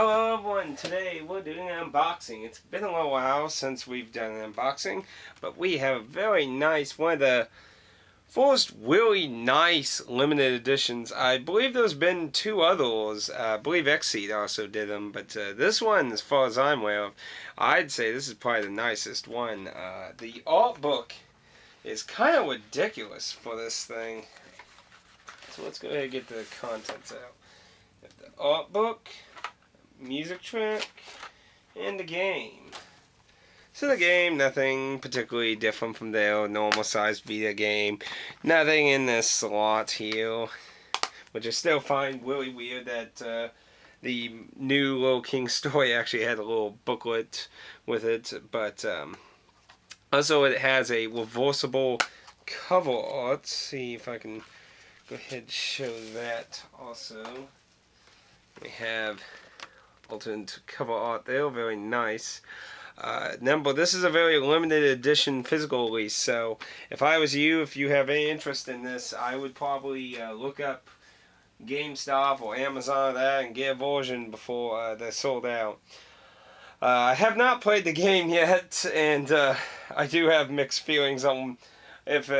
Hello everyone, today we're doing an unboxing. It's been a little while since we've done an unboxing, but we have a very nice, one of the first really nice limited editions. I believe there's been two others. I believe Xseed also did them, but this one, as far as I'm aware of, I'd say this is probably the nicest one. The art book is kind of ridiculous for this thing. So let's go ahead and get the contents out. The art book, music track, and the game. So the game, nothing particularly different from their normal sized Vita game. Nothing in this slot here, which I still find really weird that the new Little King story actually had a little booklet with it. But also it has a reversible cover art. Let's see if I can go ahead and show that also. We have alternate cover art there, very nice. Remember, this is a very limited edition physical release, so if I was you, if you have any interest in this, I would probably look up GameStop or Amazon or that and get a version before they're sold out. I have not played the game yet, and I do have mixed feelings on if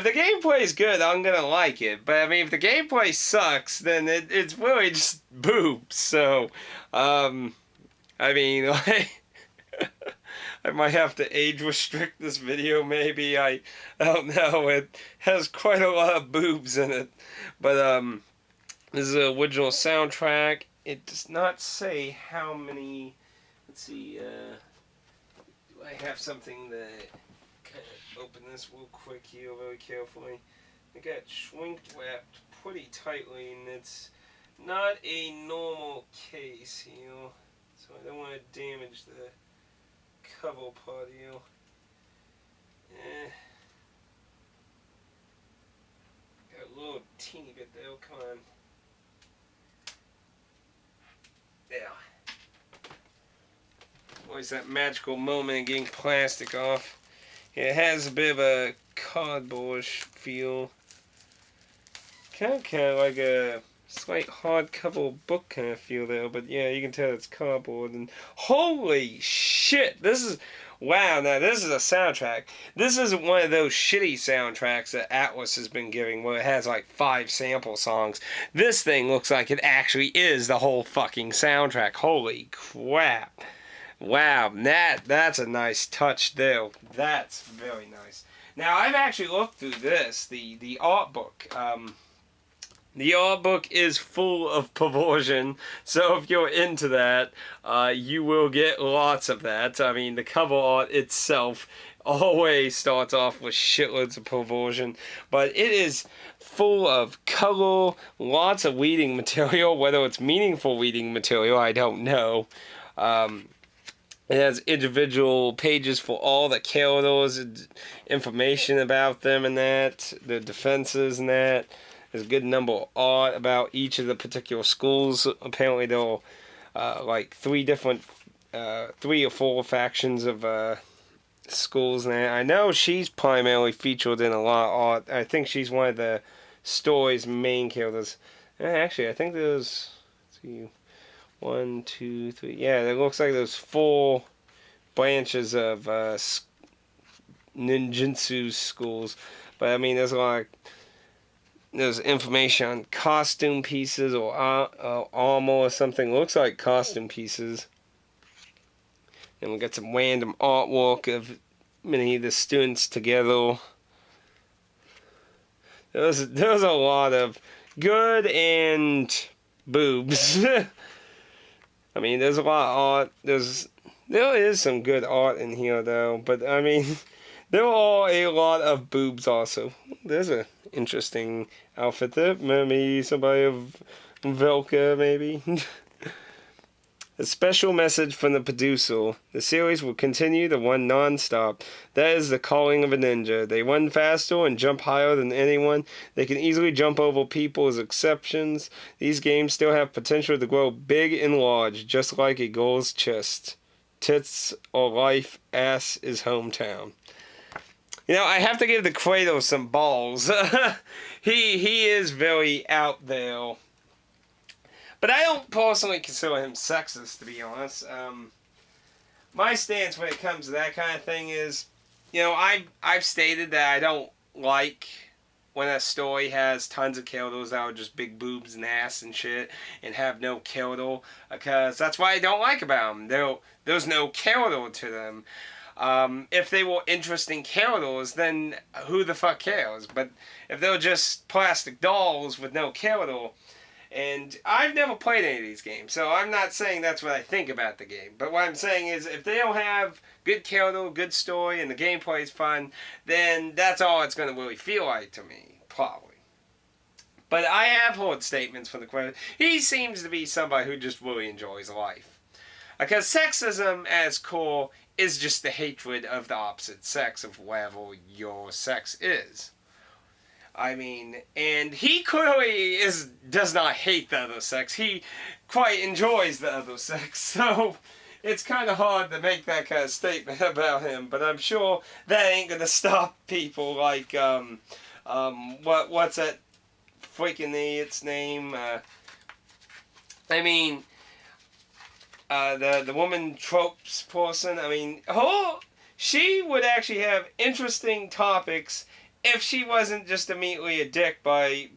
the gameplay is good, I'm gonna like it. But I mean, if the gameplay sucks, then it's really just boobs. So, I mean, like, I might have to age restrict this video. Maybe I don't know. It has quite a lot of boobs in it. But this is the original soundtrack. It does not say how many. Let's see. Do I have something that? Open this real quick here, very carefully. I got shrink wrapped pretty tightly, and it's not a normal case here, so I don't want to damage the cover part here. Got a little teeny bit there, come on. There. Always that magical moment of getting plastic off. It has a bit of a cardboard feel. Kind of like a slight hardcover book kind of feel there, but yeah, you can tell it's cardboard. And holy shit, this is, wow, now this is a soundtrack. This isn't one of those shitty soundtracks that Atlas has been giving where it has like 5 sample songs. This thing looks like it actually is the whole fucking soundtrack. Holy crap. Wow, that's a nice touch there. That's very nice. Now, I've actually looked through this, the art book. The art book is full of perversion, so if you're into that, you will get lots of that. I mean, the cover art itself always starts off with shitloads of perversion, but it is full of color, lots of reading material. Whether it's meaningful reading material, I don't know. It has individual pages for all the characters, information about them and that, the defenses and that. There's a good number of art about each of the particular schools. Apparently there are like 3 or 4 factions of schools. And I know she's primarily featured in a lot of art. I think she's one of the story's main characters. Actually, I think there's, let's see, 1, 2, 3. Yeah, it looks like there's 4 branches of ninjutsu schools. But I mean, there's information on costume pieces or armor or something. Looks like costume pieces. And we got some random artwork of many of the students together. There's a lot of good and boobs. I mean, there's a lot of art. There is some good art in here, though. But, I mean, there are a lot of boobs also. There's an interesting outfit there. Maybe somebody of Velka, maybe. A special message from the producer. The series will continue to run non-stop. That is the calling of a ninja. They run faster and jump higher than anyone. They can easily jump over people as exceptions. These games still have potential to grow big and large, just like a girl's chest. Tits or life, ass is hometown. You know, I have to give the Kratos some balls. He is very out there. But I don't personally consider him sexist, to be honest. My stance when it comes to that kind of thing is, I've stated that I don't like when a story has tons of kills that are just big boobs and ass and shit and have no kill, because that's what I don't like about them. There's no kill to them. If they were interesting kills, then who the fuck cares? But if they're just plastic dolls with no kill, and I've never played any of these games, so I'm not saying that's what I think about the game. But what I'm saying is, if they don't have good kill, good story, and the gameplay is fun, then that's all it's going to really feel like to me, probably. But I have heard statements from the question. He seems to be somebody who just really enjoys life. Because sexism, as core, is just the hatred of the opposite sex of whatever your sex is. I mean, and he clearly does not hate the other sex. He quite enjoys the other sex. So it's kind of hard to make that kind of statement about him. But I'm sure that ain't gonna stop people like what's that freaking idiot's name? The woman tropes person. I mean, she would actually have interesting topics if she wasn't just immediately a dick by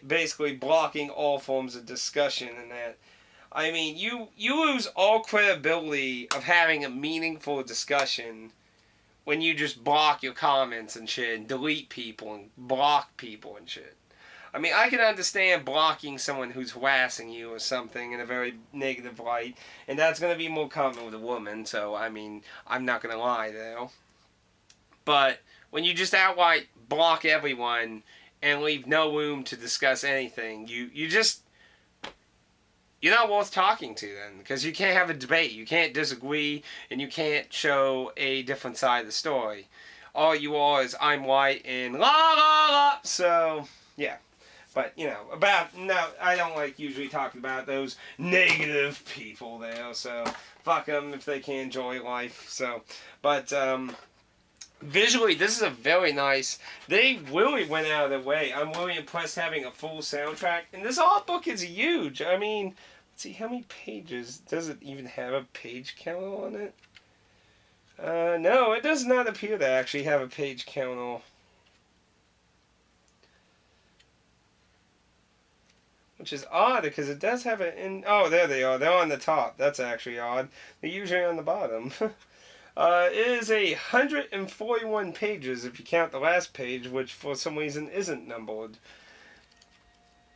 basically blocking all forms of discussion and that. I mean, you lose all credibility of having a meaningful discussion when you just block your comments and shit and delete people and block people and shit. I mean, I can understand blocking someone who's harassing you or something in a very negative light, and that's going to be more common with a woman, so, I mean, I'm not going to lie there. But when you just outright block everyone and leave no room to discuss anything, you're not worth talking to then, because you can't have a debate, you can't disagree, and you can't show a different side of the story. All you are is, I'm white and la la la, so, yeah. But, I don't like usually talking about those negative people there, so fuck them if they can't enjoy life, so, but, visually, this is a very nice. They really went out of their way. I'm really impressed having a full soundtrack. And this art book is huge. I mean, let's see, how many pages? Does it even have a page counter on it? No, it does not appear to actually have a page counter. Which is odd, because it does have it in. Oh, there they are. They're on the top. That's actually odd. They're usually on the bottom. It is 141 pages if you count the last page, which for some reason isn't numbered.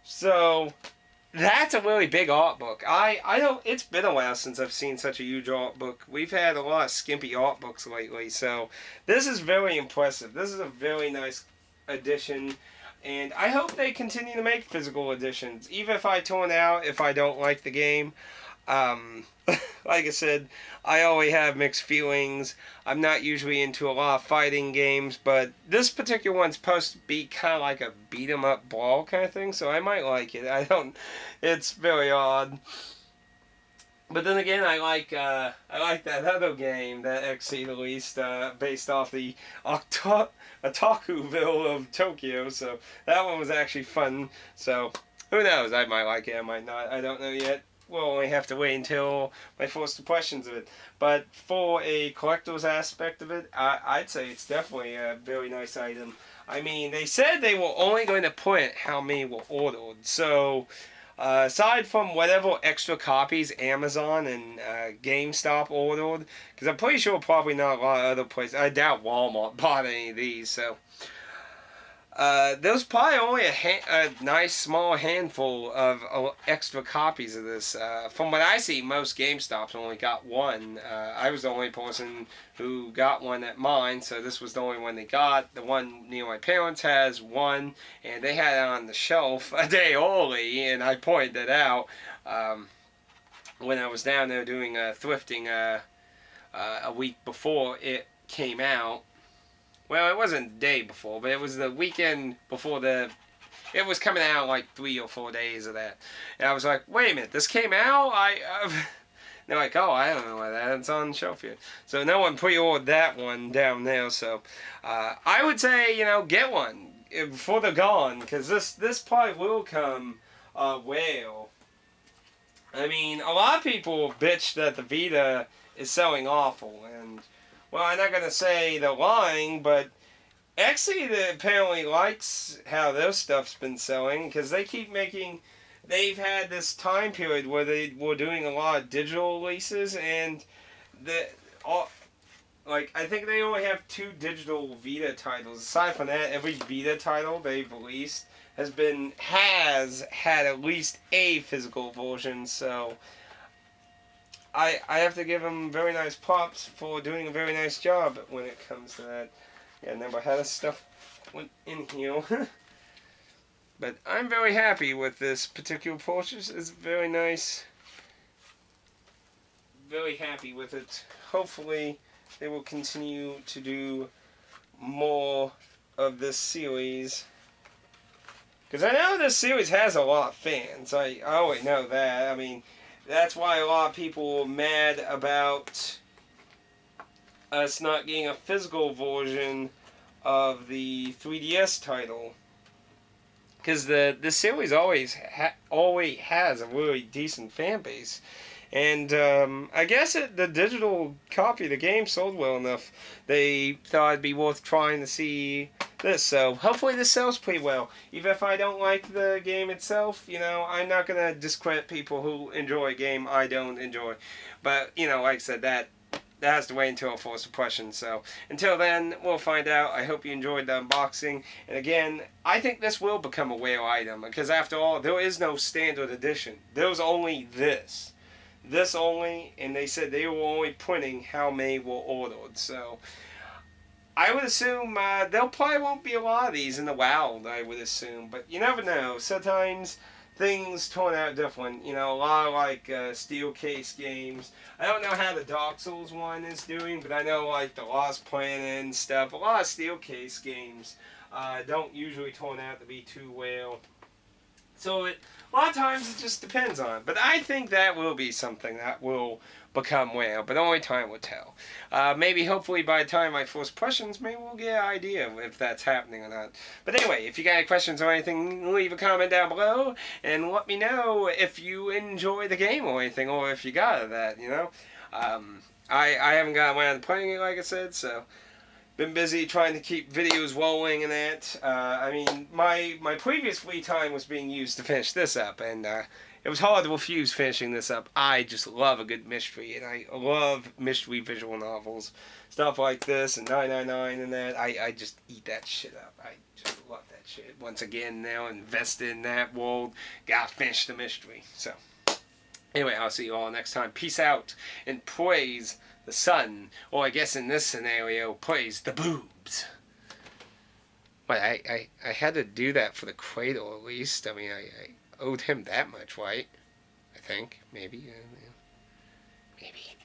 So that's a really big art book. I don't. It's been a while since I've seen such a huge art book. We've had a lot of skimpy art books lately, so this is very impressive. This is a very nice edition, and I hope they continue to make physical editions, even if I tune out if I don't like the game. Like I said, I always have mixed feelings. I'm not usually into a lot of fighting games, but this particular one's supposed to be kind of like a beat-em-up brawl kind of thing, so I might like it. It's very odd. But then again, I like that other game that Xseed released, based off the Otakuville of Tokyo, so that one was actually fun. So, who knows, I might like it, I might not, I don't know yet. We'll only have to wait until my first impressions of it. But for a collector's aspect of it, I'd say it's definitely a very nice item. I mean, they said they were only going to print how many were ordered. So, aside from whatever extra copies Amazon and GameStop ordered, because I'm pretty sure probably not a lot of other places. I doubt Walmart bought any of these, so. There's probably only a nice small handful of extra copies of this. From what I see, most GameStops only got one. I was the only person who got one at mine, so this was the only one they got. The one near my parents has one, and they had it on the shelf a day early, and I pointed that out when I was down there doing thrifting a week before it came out. Well, it wasn't the day before, but it was the weekend before it was coming out like 3 or 4 days of that. And I was like, wait a minute, this came out? They're like, oh, I don't know why that. It's on the shelf here. So no one pre-ordered that one down there. So I would say, get one before they're gone, because this probably will come well. I mean, a lot of people bitch that the Vita is selling awful, and well, I'm not gonna say they're lying, but Xseed apparently likes how their stuff's been selling because they keep making. They've had this time period where they were doing a lot of digital releases, and the all, like I think they only have 2 digital Vita titles. Aside from that, every Vita title they've released has had at least a physical version. So I have to give them very nice props for doing a very nice job when it comes to that. Yeah, never had this stuff went in here. But I'm very happy with this particular purchase. It's very nice. Very happy with it. Hopefully they will continue to do more of this series. Because I know this series has a lot of fans. I already know that. I mean, that's why a lot of people were mad about us not getting a physical version of the 3DS title. Because the series always has a really decent fan base. And I guess the digital copy of the game sold well enough. They thought it'd be worth trying to see this. So hopefully this sells pretty well. Even if I don't like the game itself, you know, I'm not going to discredit people who enjoy a game I don't enjoy. But, you know, like I said, that has to wait until a full suppression. So until then, we'll find out. I hope you enjoyed the unboxing. And again, I think this will become a rare item. Because after all, there is no standard edition. There's only this. This only, and they said they were only printing how many were ordered. So I would assume there probably won't be a lot of these in the wild, I would assume. But you never know. Sometimes things turn out different. You know, a lot of like steel case games. I don't know how the Dark Souls one is doing, but I know like the Lost Planet and stuff. A lot of steel case games don't usually turn out to be too well. So a lot of times it just depends on it. But I think that will be something that will become rare, but only time will tell. Maybe, hopefully, by the time my first impressions, maybe we'll get an idea if that's happening or not. But anyway, if you got any questions or anything, leave a comment down below, and let me know if you enjoy the game or anything, or if you got that, you know. I haven't gotten around to playing it, like I said, so been busy trying to keep videos rolling and that. I mean, my previous free time was being used to finish this up, and it was hard to refuse finishing this up. I just love a good mystery, and I love mystery visual novels. Stuff like this and 999 and that. I just eat that shit up. I just love that shit. Once again, now invested in that world. Gotta finish the mystery. So, anyway, I'll see you all next time. Peace out, and praise the sun, or I guess in this scenario, praise the boobs. But I had to do that for the cradle at least. I mean, I owed him that much, right? I think. Maybe. Maybe.